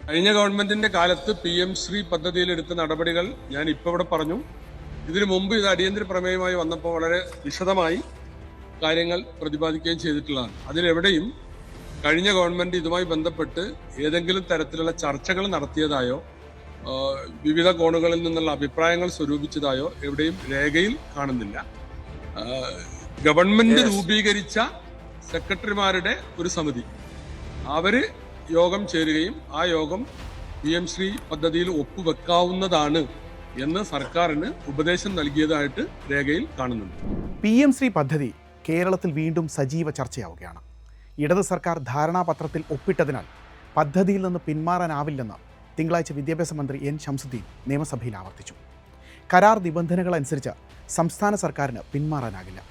കഴിഞ്ഞ ഗവൺമെന്റിന്റെ കാലത്ത് PM ശ്രീ പദ്ധതിയിൽ എടുത്ത നടപടികൾ ഞാൻ ഇപ്പോൾ ഇവിടെ പറഞ്ഞു. ഇതിനു മുമ്പ് ഇത് അടിയന്തര പ്രമേയമായി വന്നപ്പോൾ വളരെ വിശദമായി കാര്യങ്ങൾ പ്രതിപാദിക്കുകയും ചെയ്തിട്ടുള്ളതാണ്. അതിലെവിടെയും കഴിഞ്ഞ ഗവൺമെന്റ് ഇതുമായി ബന്ധപ്പെട്ട് ഏതെങ്കിലും തരത്തിലുള്ള ചർച്ചകൾ നടത്തിയതായോ വിവിധ കോണുകളിൽ നിന്നുള്ള അഭിപ്രായങ്ങൾ സ്വരൂപിച്ചതായോ എവിടെയും രേഖയിൽ കാണുന്നില്ല. ഗവൺമെന്റ് രൂപീകരിച്ച സെക്രട്ടറിമാരുടെ ഒരു സമിതി അവര് യോഗം ചേരുകയും ആ യോഗം PM ശ്രീ പദ്ധതിയിൽ ഒപ്പുവെക്കാവുന്നതാണ് എന്ന് സർക്കാരിന് ഉപദേശം നൽകിയതായിട്ട് രേഖയിൽ കാണുന്നുണ്ട്. PM ശ്രീ പദ്ധതി കേരളത്തിൽ വീണ്ടും സജീവ ചർച്ചയാവുകയാണ്. ഇടത് സർക്കാർ ധാരണാപത്രത്തിൽ ഒപ്പിട്ടതിനാൽ പദ്ധതിയിൽ നിന്ന് പിന്മാറാനാവില്ലെന്ന് തിങ്കളാഴ്ച വിദ്യാഭ്യാസ മന്ത്രി N. ഷംസുദ്ദീൻ നിയമസഭയിൽ ആവർത്തിച്ചു. കരാർ നിബന്ധനകളനുസരിച്ച് സംസ്ഥാന സർക്കാരിന് പിന്മാറാനാകില്ല.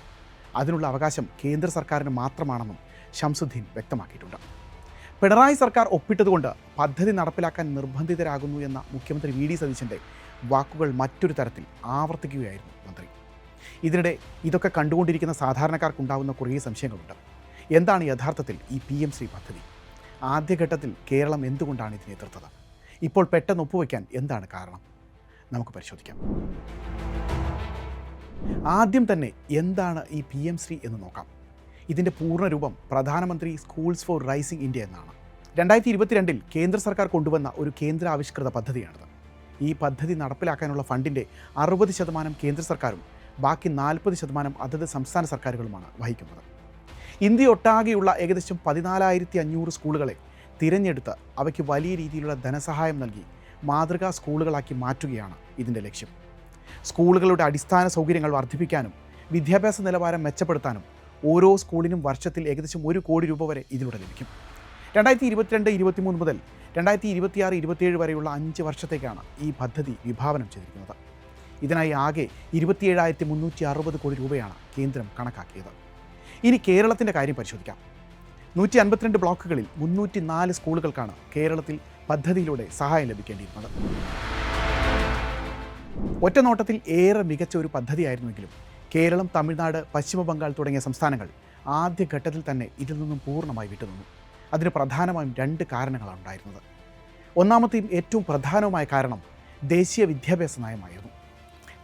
അതിനുള്ള അവകാശം കേന്ദ്ര സർക്കാരിന് മാത്രമാണെന്നും ഷംസുദ്ദീൻ വ്യക്തമാക്കിയിട്ടുണ്ട്. പിണറായി സർക്കാർ ഒപ്പിട്ടതുകൊണ്ട് പദ്ധതി നടപ്പിലാക്കാൻ നിർബന്ധിതരാകുന്നു എന്ന മുഖ്യമന്ത്രി V. D. സതീശൻ്റെ വാക്കുകൾ മറ്റൊരു തരത്തിൽ ആവർത്തിക്കുകയായിരുന്നു മന്ത്രി. ഇതിനിടെ ഇതൊക്കെ കണ്ടുകൊണ്ടിരിക്കുന്ന സാധാരണക്കാർക്കുണ്ടാകുന്ന കുറേ സംശയങ്ങളുണ്ട്. എന്താണ് യഥാർത്ഥത്തിൽ ഈ PM ശ്രീ പദ്ധതി? ആദ്യഘട്ടത്തിൽ കേരളം എന്തുകൊണ്ടാണ് ഇതിനെ എതിർത്തത്? ഇപ്പോൾ പെട്ടെന്ന് ഒപ്പുവയ്ക്കാൻ എന്താണ് കാരണം? നമുക്ക് പരിശോധിക്കാം. ആദ്യം തന്നെ എന്താണ് ഈ PM ശ്രീ എന്ന് നോക്കാം. ഇതിൻ്റെ പൂർണ്ണരൂപം പ്രധാനമന്ത്രി സ്കൂൾസ് ഫോർ റൈസിംഗ് ഇന്ത്യ എന്നാണ്. 2022 കേന്ദ്ര സർക്കാർ കൊണ്ടുവന്ന ഒരു കേന്ദ്ര ആവിഷ്കൃത പദ്ധതിയാണിത്. ഈ പദ്ധതി നടപ്പിലാക്കാനുള്ള ഫണ്ടിൻ്റെ 60% കേന്ദ്ര സർക്കാരും ബാക്കി 40% അതത് സംസ്ഥാന സർക്കാരുകളുമാണ് വഹിക്കുന്നത്. ഇന്ത്യ ഒട്ടാകെയുള്ള ഏകദേശം 14,500 സ്കൂളുകളെ തിരഞ്ഞെടുത്ത് അവയ്ക്ക് വലിയ രീതിയിലുള്ള ധനസഹായം നൽകി മാതൃകാ സ്കൂളുകളാക്കി മാറ്റുകയാണ് ഇതിൻ്റെ ലക്ഷ്യം. സ്കൂളുകളുടെ അടിസ്ഥാന സൗകര്യങ്ങൾ വർദ്ധിപ്പിക്കാനും വിദ്യാഭ്യാസ നിലവാരം മെച്ചപ്പെടുത്താനും ഓരോ സ്കൂളിനും വർഷത്തിൽ ഏകദേശം 1 കോടി രൂപ വരെ ഇതിലൂടെ ലഭിക്കും. 2022-23 മുതൽ 2026-27 വരെയുള്ള 5 വർഷത്തേക്കാണ് ഈ പദ്ധതി വിഭാവനം ചെയ്തിരിക്കുന്നത്. ഇതിനായി ആകെ 27,360 കോടി രൂപയാണ് കേന്ദ്രം കണക്കാക്കിയത്. ഇനി കേരളത്തിൻ്റെ കാര്യം പരിശോധിക്കാം. 152 ബ്ലോക്കുകളിൽ 304 സ്കൂളുകൾക്കാണ് കേരളത്തിൽ പദ്ധതിയിലൂടെ സഹായം ലഭിക്കേണ്ടിയിരുന്നത്. ഒറ്റനോട്ടത്തിൽ ഏറെ മികച്ച ഒരു പദ്ധതിയായിരുന്നുവെങ്കിലും കേരളം, തമിഴ്നാട്, പശ്ചിമ ബംഗാൾ തുടങ്ങിയ സംസ്ഥാനങ്ങൾ ആദ്യഘട്ടത്തിൽ തന്നെ ഇതിൽ നിന്നും പൂർണ്ണമായി വിട്ടുനിന്നു. അതിന് പ്രധാനമായും 2 കാരണങ്ങളാണ് ഉണ്ടായിരുന്നത്. ഒന്നാമത്തെയും ഏറ്റവും പ്രധാനവുമായ കാരണം ദേശീയ വിദ്യാഭ്യാസ നയമായിരുന്നു.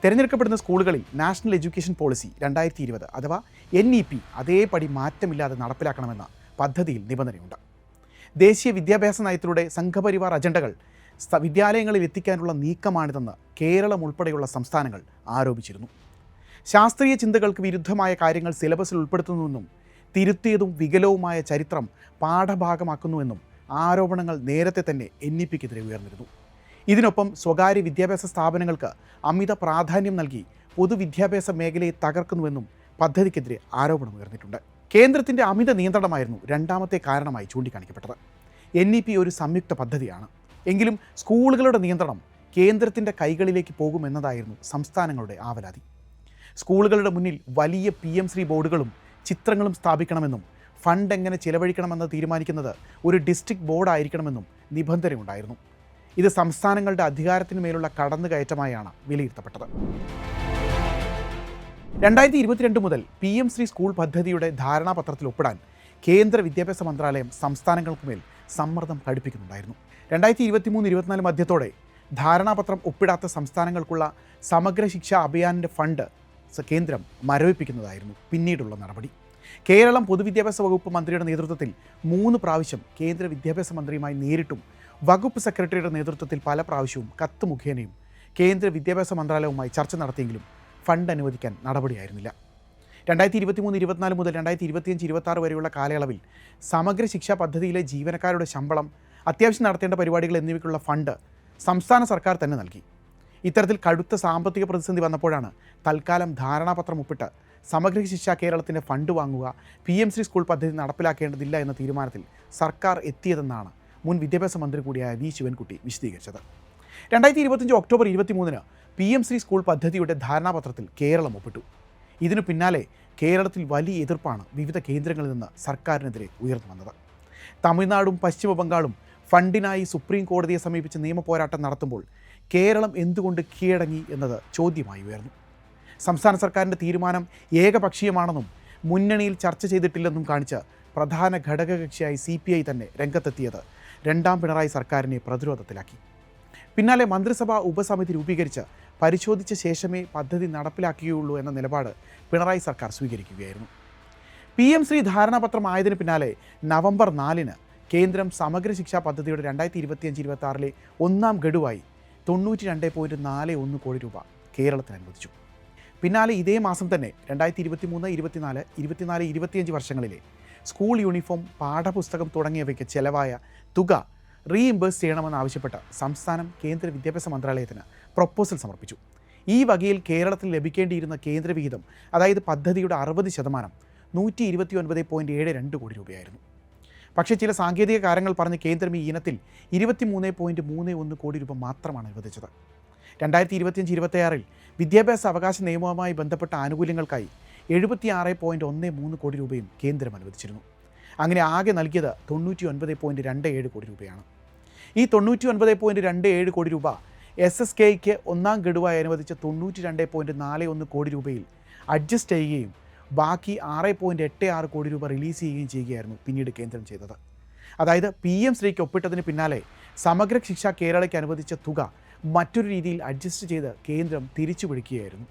തിരഞ്ഞെടുക്കപ്പെടുന്ന സ്കൂളുകളിൽ നാഷണൽ എഡ്യൂക്കേഷൻ പോളിസി 2020 അഥവാ NEP അതേപടി മാറ്റമില്ലാതെ നടപ്പിലാക്കണമെന്ന പദ്ധതിയിൽ നിബന്ധനയുണ്ട്. ദേശീയ വിദ്യാഭ്യാസ നയത്തിലൂടെ സംഘപരിവാർ അജണ്ടകൾ വിദ്യാലയങ്ങളിൽ എത്തിക്കാനുള്ള നീക്കമാണിതെന്ന് കേരളം ഉൾപ്പെടെയുള്ള സംസ്ഥാനങ്ങൾ ആരോപിച്ചിരുന്നു. ശാസ്ത്രീയ ചിന്തകൾക്ക് വിരുദ്ധമായ കാര്യങ്ങൾ സിലബസിൽ ഉൾപ്പെടുത്തുന്നുവെന്നും തിരുത്തിയതും വികലവുമായ ചരിത്രം പാഠഭാഗമാക്കുന്നുവെന്നും ആരോപണങ്ങൾ നേരത്തെ തന്നെ NEPക്കെതിരെ ഉയർന്നിരുന്നു. ഇതിനൊപ്പം സ്വകാര്യ വിദ്യാഭ്യാസ സ്ഥാപനങ്ങൾക്ക് അമിത പ്രാധാന്യം നൽകി പൊതുവിദ്യാഭ്യാസ മേഖലയെ തകർക്കുന്നുവെന്നും പദ്ധതിക്കെതിരെ ആരോപണം ഉയർന്നിട്ടുണ്ട്. കേന്ദ്രത്തിൻ്റെ അമിത നിയന്ത്രണമായിരുന്നു രണ്ടാമത്തെ കാരണമായി ചൂണ്ടിക്കാണിക്കപ്പെട്ടത്. NEP ഒരു സംയുക്ത പദ്ധതിയാണ്. എങ്കിലും സ്കൂളുകളുടെ നിയന്ത്രണം കേന്ദ്രത്തിൻ്റെ കൈകളിലേക്ക് പോകുമെന്നതായിരുന്നു സംസ്ഥാനങ്ങളുടെ ആവലാതി. സ്കൂളുകളുടെ മുന്നിൽ വലിയ PM ശ്രീ ബോർഡുകളും ചിത്രങ്ങളും സ്ഥാപിക്കണമെന്നും ഫണ്ട് എങ്ങനെ ചിലവഴിക്കണമെന്ന് തീരുമാനിക്കുന്നത് ഒരു ഡിസ്ട്രിക്ട് ബോർഡായിരിക്കണമെന്നും നിബന്ധനയുണ്ടായിരുന്നു. ഇത് സംസ്ഥാനങ്ങളുടെ അധികാരത്തിന് മേലുള്ള കടന്നുകയറ്റമായാണ് വിലയിരുത്തപ്പെട്ടത്. 2022 മുതൽ PM ശ്രീ സ്കൂൾ പദ്ധതിയുടെ ധാരണാപത്രത്തിൽ ഒപ്പിടാൻ കേന്ദ്ര വിദ്യാഭ്യാസ മന്ത്രാലയം സംസ്ഥാനങ്ങൾക്കുമേൽ സമ്മർദ്ദം കടുപ്പിക്കുന്നുണ്ടായിരുന്നു. 2023-24 മധ്യത്തോടെ ധാരണാപത്രം ഒപ്പിടാത്ത സംസ്ഥാനങ്ങൾക്കുള്ള സമഗ്ര ശിക്ഷാ അഭിയാനിൻ്റെ ഫണ്ട് കേന്ദ്രം മരവിപ്പിക്കുന്നതായിരുന്നു പിന്നീടുള്ള നടപടി. കേരളം പൊതുവിദ്യാഭ്യാസ വകുപ്പ് മന്ത്രിയുടെ നേതൃത്വത്തിൽ 3 പ്രാവശ്യം കേന്ദ്ര വിദ്യാഭ്യാസ മന്ത്രിയുമായി നേരിട്ടും വകുപ്പ് സെക്രട്ടറിയുടെ നേതൃത്വത്തിൽ പല പ്രാവശ്യവും കത്ത് മുഖേനയും കേന്ദ്ര വിദ്യാഭ്യാസ മന്ത്രാലയവുമായി ചർച്ച നടത്തിയെങ്കിലും ഫണ്ട് അനുവദിക്കാൻ നടപടിയായിരുന്നില്ല. 2023-24 മുതൽ 2025-26 വരെയുള്ള കാലയളവിൽ സമഗ്ര ശിക്ഷാ പദ്ധതിയിലെ ജീവനക്കാരുടെ ശമ്പളം, അത്യാവശ്യം നടത്തേണ്ട പരിപാടികൾ എന്നിവയ്ക്കുള്ള ഫണ്ട് സംസ്ഥാന സർക്കാർ തന്നെ നൽകി. ഇത്തരത്തിൽ കടുത്ത സാമ്പത്തിക പ്രതിസന്ധി വന്നപ്പോഴാണ് തൽക്കാലം ധാരണാപത്രം ഒപ്പിട്ട് സമഗ്ര ശിക്ഷ കേരളത്തിൻ്റെ ഫണ്ട് വാങ്ങുക, PM ശ്രീ സ്കൂൾ പദ്ധതി നടപ്പിലാക്കേണ്ടതില്ല എന്ന തീരുമാനത്തിൽ സർക്കാർ എത്തിയതെന്നാണ് മുൻ വിദ്യാഭ്യാസ മന്ത്രി കൂടിയായ V. ശിവൻകുട്ടി വിശദീകരിച്ചത്. 2025 ഒക്ടോബർ 23 PM ശ്രീ സ്കൂൾ പദ്ധതിയുടെ ധാരണാപത്രത്തിൽ കേരളം ഒപ്പിട്ടു. ഇതിനു പിന്നാലെ കേരളത്തിൽ വലിയ എതിർപ്പാണ് വിവിധ കേന്ദ്രങ്ങളിൽ നിന്ന് സർക്കാരിനെതിരെ ഉയർന്നു വന്നത്. തമിഴ്നാടും പശ്ചിമ ബംഗാളും ഫണ്ടിനായി സുപ്രീം കോടതിയെ സമീപിച്ച് നിയമപോരാട്ടം നടത്തുമ്പോൾ കേരളം എന്തുകൊണ്ട് കീഴടങ്ങി എന്നത് ചോദ്യമായി ഉയർന്നു. സംസ്ഥാന സർക്കാരിൻ്റെ തീരുമാനം ഏകപക്ഷീയമാണെന്നും മുന്നണിയിൽ ചർച്ച ചെയ്തിട്ടില്ലെന്നും കാണിച്ച് പ്രധാന ഘടകകക്ഷിയായി CPI തന്നെ രംഗത്തെത്തിയത് രണ്ടാം പിണറായി സർക്കാരിനെ പ്രതിരോധത്തിലാക്കി. പിന്നാലെ മന്ത്രിസഭാ ഉപസമിതി രൂപീകരിച്ച് പരിശോധിച്ച ശേഷമേ പദ്ധതി നടപ്പിലാക്കുകയുള്ളൂ എന്ന നിലപാട് പിണറായി സർക്കാർ സ്വീകരിക്കുകയായിരുന്നു. PM ശ്രീ ധാരണാപത്രം ആയതിനു പിന്നാലെ നവംബർ 4-ന് കേന്ദ്രം സമഗ്ര ശിക്ഷാ പദ്ധതിയുടെ 2025-26 ഒന്നാം ഗഡുവായി 92.41 കോടി രൂപ കേരളത്തിന് അനുവദിച്ചു. പിന്നാലെ ഇതേ മാസം തന്നെ 2023, 24, 25 വർഷങ്ങളിലെ സ്കൂൾ യൂണിഫോം, പാഠപുസ്തകം തുടങ്ങിയവയ്ക്ക് ചെലവായ തുക റീഇംബേഴ്സ് ചെയ്യണമെന്നാവശ്യപ്പെട്ട് സംസ്ഥാനം കേന്ദ്ര വിദ്യാഭ്യാസ മന്ത്രാലയത്തിന് പ്രൊപ്പോസൽ സമർപ്പിച്ചു. ഈ വകയിൽ കേരളത്തിൽ ലഭിക്കേണ്ടിയിരുന്ന കേന്ദ്രവിഹിതം, അതായത് പദ്ധതിയുടെ 60%, 129.72 കോടി രൂപയായിരുന്നു. പക്ഷേ ചില സാങ്കേതിക കാരണങ്ങൾ പറഞ്ഞ് കേന്ദ്രം ഈ ഇനത്തിൽ 23.31 കോടി രൂപ മാത്രമാണ് അനുവദിച്ചത്. 2025-26 വിദ്യാഭ്യാസ അവകാശ നിയമവുമായി ബന്ധപ്പെട്ട ആനുകൂല്യങ്ങൾക്കായി 76.13 കോടി രൂപയും കേന്ദ്രം അനുവദിച്ചിരുന്നു. അങ്ങനെ ആകെ നൽകിയത് 99.27 കോടി രൂപയാണ്. ഈ 99.27 കോടി രൂപ SSKയ്ക്ക് ഒന്നാം ഗഡുവായി അനുവദിച്ച 92.41 കോടി രൂപയിൽ അഡ്ജസ്റ്റ് ചെയ്യുകയും ബാക്കി 6.86 കോടി രൂപ റിലീസ് ചെയ്യുകയും ചെയ്യുകയായിരുന്നു പിന്നീട് കേന്ദ്രം ചെയ്തത്. അതായത് PM ശ്രീക്ക് ഒപ്പിട്ടതിന് പിന്നാലെ സമഗ്ര ശിക്ഷ കേരളയ്ക്ക് അനുവദിച്ച തുക മറ്റൊരു രീതിയിൽ അഡ്ജസ്റ്റ് ചെയ്ത് കേന്ദ്രം തിരിച്ചു പിടിക്കുകയായിരുന്നു.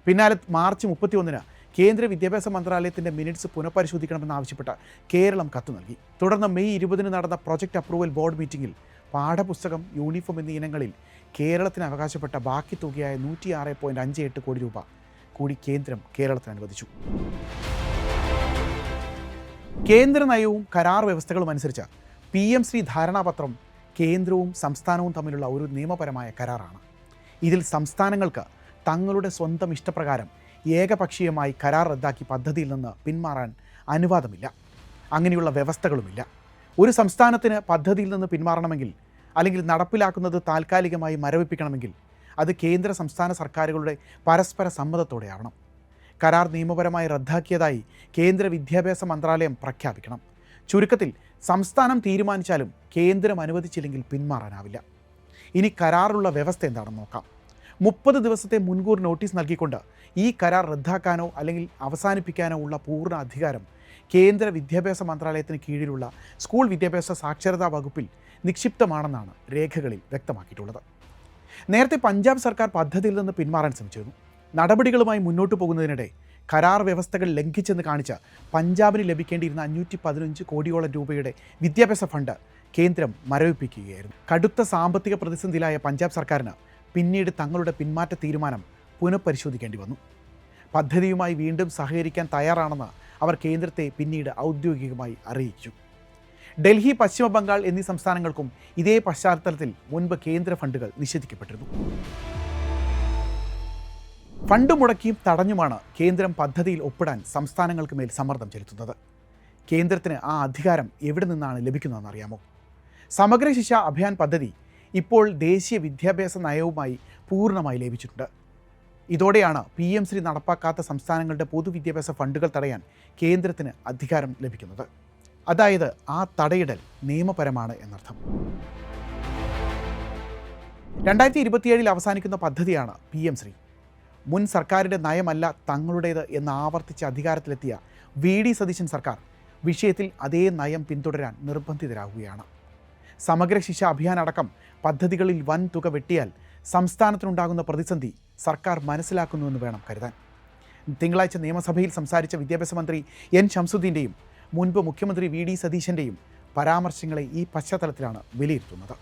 പിന്നാലെ മാർച്ച് 31-ന് കേന്ദ്ര വിദ്യാഭ്യാസ മന്ത്രാലയത്തിൻ്റെ മിനിറ്റ്സ് പുനഃപരിശോധിക്കണമെന്നാവശ്യപ്പെട്ട് കേരളം കത്ത് നൽകി. തുടർന്ന് മെയ് 20-ന് നടന്ന പ്രൊജക്ട് അപ്രൂവൽ ബോർഡ് മീറ്റിംഗിൽ പാഠപുസ്തകം, യൂണിഫോം എന്നീ ഇനങ്ങളിൽ കേരളത്തിന് അവകാശപ്പെട്ട ബാക്കി തുകയായ 106.58 കോടി രൂപ കൂടി കേന്ദ്രം കേരളത്തിന് അനുവദിച്ചു. കേന്ദ്ര നയവും കരാർ വ്യവസ്ഥകളും അനുസരിച്ച് PM ശ്രീ ധാരണാപത്രം കേന്ദ്രവും സംസ്ഥാനവും തമ്മിലുള്ള ഒരു നിയമപരമായ കരാറാണ്. ഇതിൽ സംസ്ഥാനങ്ങൾക്ക് തങ്ങളുടെ സ്വന്തം ഇഷ്ടപ്രകാരം ഏകപക്ഷീയമായി കരാർ റദ്ദാക്കി പദ്ധതിയിൽ നിന്ന് പിന്മാറാൻ അനുവാദമില്ല. അങ്ങനെയുള്ള വ്യവസ്ഥകളുമില്ല. ഒരു സംസ്ഥാനത്തിന് പദ്ധതിയിൽ നിന്ന് പിന്മാറണമെങ്കിൽ, അല്ലെങ്കിൽ നടപ്പിലാക്കുന്നത് താൽക്കാലികമായി മരവിപ്പിക്കണമെങ്കിൽ, അത് കേന്ദ്ര സംസ്ഥാന സർക്കാരുകളുടെ പരസ്പര സമ്മതത്തോടെയാവണം. കരാർ നിയമപരമായി റദ്ദാക്കിയതായി കേന്ദ്ര വിദ്യാഭ്യാസ മന്ത്രാലയം പ്രഖ്യാപിക്കണം. ചുരുക്കത്തിൽ സംസ്ഥാനം തീരുമാനിച്ചാലും കേന്ദ്രം അനുവദിച്ചില്ലെങ്കിൽ പിന്മാറാനാവില്ല. ഇനി കരാറുള്ള വ്യവസ്ഥ എന്താണെന്ന് നോക്കാം. 30 ദിവസത്തെ മുൻകൂർ നോട്ടീസ് നൽകിക്കൊണ്ട് ഈ കരാർ റദ്ദാക്കാനോ അല്ലെങ്കിൽ അവസാനിപ്പിക്കാനോ ഉള്ള പൂർണ്ണ അധികാരം കേന്ദ്ര വിദ്യാഭ്യാസ മന്ത്രാലയത്തിന് കീഴിലുള്ള സ്കൂൾ വിദ്യാഭ്യാസ സാക്ഷരതാ വകുപ്പിൽ നിക്ഷിപ്തമാണെന്നാണ് രേഖകളിൽ വ്യക്തമാക്കിയിട്ടുള്ളത്. നേരത്തെ പഞ്ചാബ് സർക്കാർ പദ്ധതിയിൽ നിന്ന് പിന്മാറാൻ ശ്രമിച്ചിരുന്നു. നടപടികളുമായി മുന്നോട്ട് പോകുന്നതിനിടെ കരാർ വ്യവസ്ഥകൾ ലംഘിച്ചെന്ന് കാണിച്ച് പഞ്ചാബിന് ലഭിക്കേണ്ടിയിരുന്ന 515 കോടിയോളം രൂപയുടെ വിദ്യാഭ്യാസ ഫണ്ട് കേന്ദ്രം മരവിപ്പിക്കുകയായിരുന്നു. കടുത്ത സാമ്പത്തിക പ്രതിസന്ധിയിലായ പഞ്ചാബ് സർക്കാരിന് പിന്നീട് തങ്ങളുടെ പിന്മാറ്റ തീരുമാനം പുനഃപരിശോധിക്കേണ്ടി വന്നു. പദ്ധതിയുമായി വീണ്ടും സഹകരിക്കാൻ തയ്യാറാണെന്ന് അവർ കേന്ദ്രത്തെ പിന്നീട് ഔദ്യോഗികമായി അറിയിച്ചു. ഡൽഹി, പശ്ചിമ ബംഗാൾ എന്നീ സംസ്ഥാനങ്ങൾക്കും ഇതേ പശ്ചാത്തലത്തിൽ മുൻപ് കേന്ദ്ര ഫണ്ടുകൾ നിഷേധിക്കപ്പെട്ടിരുന്നു. ഫണ്ട് മുടക്കിയും തടഞ്ഞുമാണ് കേന്ദ്രം പദ്ധതിയിൽ ഒപ്പിടാൻ സംസ്ഥാനങ്ങൾക്ക് മേൽ സമ്മർദ്ദം ചെലുത്തുന്നത്. കേന്ദ്രത്തിന് ആ അധികാരം എവിടെ നിന്നാണ് ലഭിക്കുന്നതെന്ന് അറിയാമോ? സമഗ്ര ശിക്ഷ അഭിയാൻ പദ്ധതി ഇപ്പോൾ ദേശീയ വിദ്യാഭ്യാസ നയവുമായി പൂർണ്ണമായി ലയിപ്പിച്ചിട്ടുണ്ട്. ഇതോടെയാണ് PM ശ്രീ നടപ്പാക്കാത്ത സംസ്ഥാനങ്ങളുടെ പൊതുവിദ്യാഭ്യാസ ഫണ്ടുകൾ തടയാൻ കേന്ദ്രത്തിന് അധികാരം ലഭിക്കുന്നത്. അതായത് ആ തടയിടൽ നിയമപരമാണ് എന്നർത്ഥം. 2027 അവസാനിക്കുന്ന പദ്ധതിയാണ് PM ശ്രീ. മുൻ സർക്കാരിൻ്റെ നയമല്ല തങ്ങളുടേത് എന്ന് ആവർത്തിച്ച് അധികാരത്തിലെത്തിയ VD സതീശൻ സർക്കാർ വിഷയത്തിൽ അതേ നയം പിന്തുടരാൻ നിർബന്ധിതരാകുകയാണ്. സമഗ്ര ശിക്ഷ അഭിയാൻ അടക്കം പദ്ധതികളിൽ വൻ തുക വെട്ടിയാൽ സംസ്ഥാനത്തിനുണ്ടാകുന്ന പ്രതിസന്ധി സർക്കാർ മനസ്സിലാക്കുന്നുവെന്ന് വേണം കരുതാൻ. തിങ്കളാഴ്ച നിയമസഭയിൽ സംസാരിച്ച വിദ്യാഭ്യാസ മന്ത്രി N ശംസുദ്ദീൻ്റെയും മുൻപ് മുഖ്യമന്ത്രി VD സതീശൻ്റെയും പരാമർശങ്ങളെ ഈ പശ്ചാത്തലത്തിലാണ് വിലയിരുത്തുന്നത്.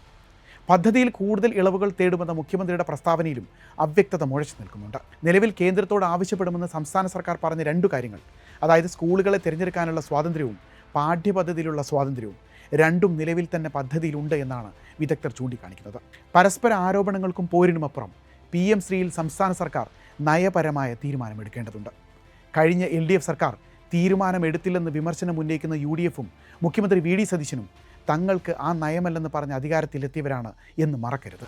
പദ്ധതിയിൽ കൂടുതൽ ഇളവുകൾ തേടുമെന്ന മുഖ്യമന്ത്രിയുടെ പ്രസ്താവനയിലും അവ്യക്തത മുഴച്ചു നിൽക്കുന്നുണ്ട്. നിലവിൽ കേന്ദ്രത്തോട് ആവശ്യപ്പെടുമെന്ന് സംസ്ഥാന സർക്കാർ പറഞ്ഞ 2 കാര്യങ്ങൾ, അതായത് സ്കൂളുകളെ തിരഞ്ഞെടുക്കാനുള്ള സ്വാതന്ത്ര്യവും പാഠ്യപദ്ധതിയിലുള്ള സ്വാതന്ത്ര്യവും, രണ്ടും നിലവിൽ തന്നെ പദ്ധതിയിലുണ്ട് എന്നാണ് വിദഗ്ധർ ചൂണ്ടിക്കാണിക്കുന്നത്. പരസ്പര ആരോപണങ്ങൾക്കും പോരിനുമപ്പുറം PM ശ്രീയിൽ സംസ്ഥാന സർക്കാർ നയപരമായ തീരുമാനമെടുക്കേണ്ടതുണ്ട്. കഴിഞ്ഞ LDF സർക്കാർ തീരുമാനമെടുത്തില്ലെന്ന് വിമർശനം ഉന്നയിക്കുന്ന UDF-ഉം മുഖ്യമന്ത്രി VD സതീശനും തങ്ങൾക്ക് ആ നയമല്ലെന്ന് പറഞ്ഞ് അധികാരത്തിലെത്തിയവരാണ് എന്ന് മറക്കരുത്.